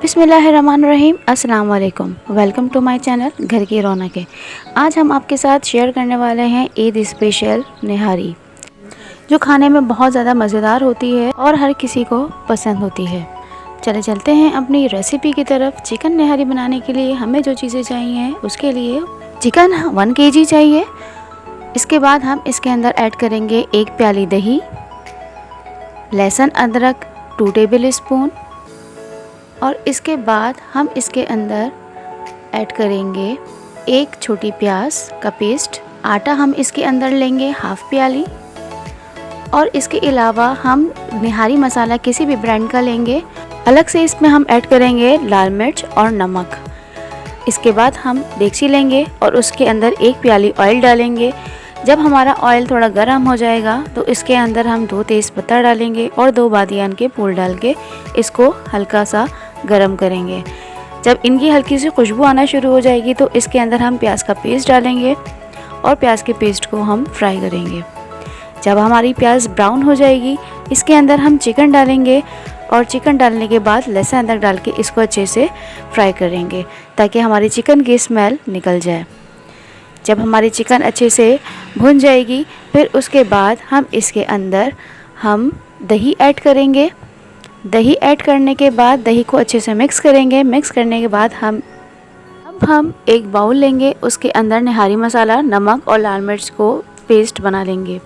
बिस्मिल्लाहिर्रहमानिर्रहीम। अस्सलाम वालेकुम। वेलकम टू माय चैनल घर की रौनकें। आज हम आपके साथ शेयर करने वाले हैं ईद स्पेशल निहारी, जो खाने में बहुत ज़्यादा मज़ेदार होती है और हर किसी को पसंद होती है। चले चलते हैं अपनी रेसिपी की तरफ। चिकन निहारी बनाने के लिए हमें जो चीज़ें चाहिए, उसके लिए चिकन 1 kg चाहिए। इसके बाद हम इसके अंदर ऐड करेंगे 1 प्याली दही, लहसुन अदरक 2 टेबल स्पून, और इसके बाद हम इसके अंदर ऐड करेंगे 1 छोटी प्याज का पेस्ट। आटा हम इसके अंदर लेंगे 1/2 प्याली, और इसके अलावा हम निहारी मसाला किसी भी ब्रांड का लेंगे। अलग से इसमें हम ऐड करेंगे लाल मिर्च और नमक। इसके बाद हम देगची लेंगे और उसके अंदर 1 प्याली ऑयल डालेंगे। जब हमारा ऑयल थोड़ा गर्म हो जाएगा तो इसके अंदर हम 2 तेज़पत्ता डालेंगे और 2 बादियान के फूल डाल के इसको हल्का सा गरम करेंगे। जब इनकी हल्की सी खुशबू आना शुरू हो जाएगी तो इसके अंदर हम प्याज का पेस्ट डालेंगे और प्याज के पेस्ट को हम फ्राई करेंगे। जब हमारी प्याज ब्राउन हो जाएगी, इसके अंदर हम चिकन डालेंगे और चिकन डालने के बाद लहसुन अदरक डाल के इसको अच्छे से फ्राई करेंगे ताकि हमारी चिकन की स्मेल निकल जाए। जब हमारी चिकन अच्छे से भुन जाएगी, फिर उसके बाद हम इसके अंदर हम दही ऐड करेंगे। दही ऐड करने के बाद दही को अच्छे से मिक्स करेंगे। मिक्स करने के बाद हम एक बाउल लेंगे, उसके अंदर निहारी मसाला, नमक और लाल मिर्च को पेस्ट बना लेंगे।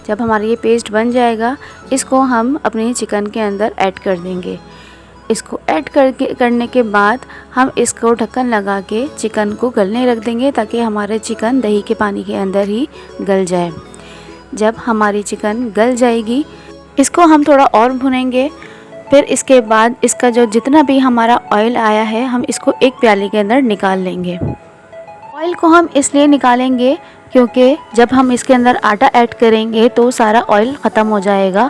जब हमारा ये पेस्ट बन जाएगा, इसको हम अपने चिकन के अंदर ऐड कर देंगे। इसको ऐड करने के बाद हम इसको ढक्कन लगा के चिकन को गलने रख देंगे ताकि हमारे चिकन दही के पानी के अंदर ही गल जाए। जब हमारी चिकन गल जाएगी, इसको हम थोड़ा और भुनेंगे। फिर इसके बाद इसका जो जितना भी हमारा ऑयल आया है, हम इसको एक प्याली के अंदर निकाल लेंगे। ऑयल को हम इसलिए निकालेंगे क्योंकि जब हम इसके अंदर आटा ऐड करेंगे तो सारा ऑयल ख़त्म हो जाएगा।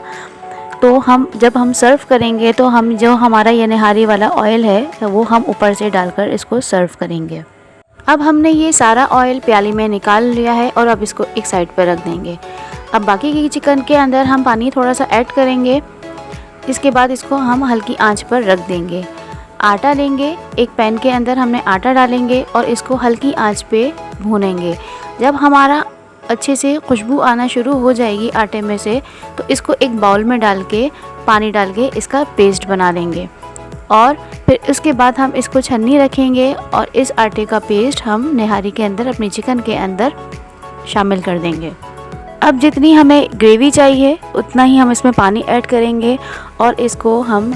तो जब हम सर्व करेंगे तो हम जो हमारा ये निहारी वाला ऑयल है वो हम ऊपर से डालकर इसको सर्व करेंगे। अब हमने ये सारा ऑयल प्याली में निकाल लिया है और अब इसको एक साइड पर रख देंगे। अब बाकी की चिकन के अंदर हम पानी थोड़ा सा ऐड करेंगे। इसके बाद इसको हम हल्की आंच पर रख देंगे। आटा लेंगे, एक पैन के अंदर हमने आटा डालेंगे और इसको हल्की आंच पे भूनेंगे। जब हमारा अच्छे से खुशबू आना शुरू हो जाएगी आटे में से, तो इसको एक बाउल में डाल के पानी डाल के इसका पेस्ट बना लेंगे। और फिर उसके बाद हम इसको छन्नी रखेंगे और इस आटे का पेस्ट हम निहारी के अंदर अपनी चिकन के अंदर शामिल कर देंगे। अब जितनी हमें ग्रेवी चाहिए उतना ही हम इसमें पानी ऐड करेंगे और इसको हम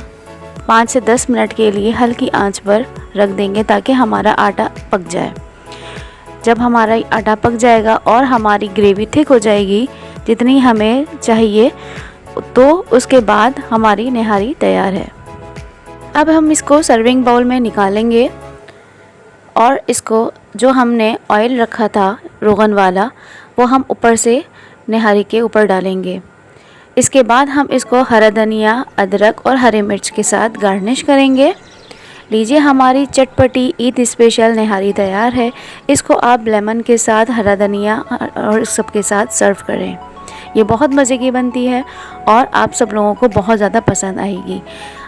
5 से 10 मिनट के लिए हल्की आंच पर रख देंगे ताकि हमारा आटा पक जाए। जब हमारा आटा पक जाएगा और हमारी ग्रेवी थिक हो जाएगी जितनी हमें चाहिए, तो उसके बाद हमारी निहारी तैयार है। अब हम इसको सर्विंग बाउल में निकालेंगे और इसको जो हमने ऑयल रखा था रोगन वाला, वो हम ऊपर से निहारी के ऊपर डालेंगे। इसके बाद हम इसको हरा धनिया, अदरक और हरे मिर्च के साथ गार्निश करेंगे। लीजिए, हमारी चटपटी ईद स्पेशल निहारी तैयार है। इसको आप लेमन के साथ, हरा धनिया और सब के साथ सर्व करें। ये बहुत मज़े की बनती है और आप सब लोगों को बहुत ज़्यादा पसंद आएगी।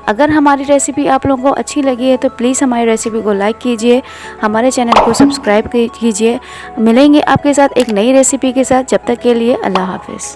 अगर हमारी रेसिपी आप लोगों को अच्छी लगी है तो प्लीज़ हमारी रेसिपी को लाइक कीजिए, हमारे चैनल को सब्सक्राइब कीजिए। मिलेंगे आपके साथ एक नई रेसिपी के साथ। जब तक के लिए अल्लाह हाफ़िज़।